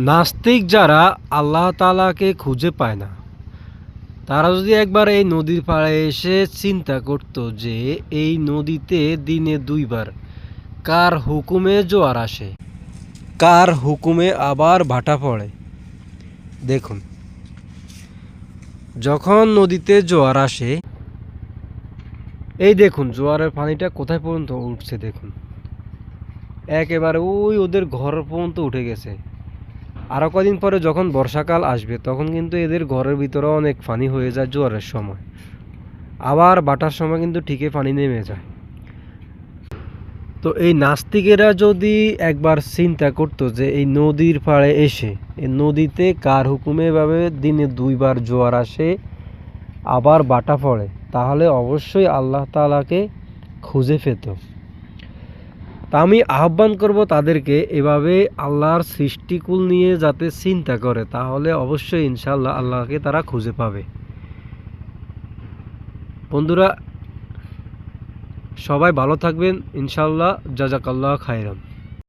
নাস্তিক যারা আল্লাহ তাআলাকে খুঁজে পায় না, তারা যদি একবার এই নদীর পাড়ে এসে চিন্তা করত যে এই নদীতে দিনে দুইবার কার হুকুমে জোয়ার আসে, কার হুকুমে আবার ভাটা পড়ে। দেখুন, যখন নদীতে জোয়ার আসে, এই দেখুন জোয়ারের পানিটা কোথায় পর্যন্ত উঠছে। দেখুন, একেবারে ওই ওদের ঘর পর্যন্ত উঠে গেছে। আরও কদিন পরে যখন বর্ষাকাল আসবে তখন কিন্তু এদের ঘরের ভিতরে অনেক পানি হয়ে যায় জোয়ারের সময়, আবার বাটার সময় কিন্তু ঠিকই পানি নেমে যায়। তো এই নাস্তিকেরা যদি একবার চিন্তা করতো যে এই নদীর পাড়ে এসে এই নদীতে কার হুকুমে এভাবে দিনে দুইবার জোয়ার আসে আবার বাটা পড়ে, তাহলে অবশ্যই আল্লাহ তাআলাকে খুঁজে পেত। তা আমি আহ্বান করব তাদেরকে এভাবে আল্লাহর সৃষ্টিকুল নিয়ে যাতে চিন্তা করে, তাহলে অবশ্যই ইনশাআল্লাহ আল্লাহকে তারা খুঁজে পাবে। বন্ধুরা, সবাই ভালো থাকবেন ইনশাআল্লাহ। জাযাকাল্লাহ খাইরান।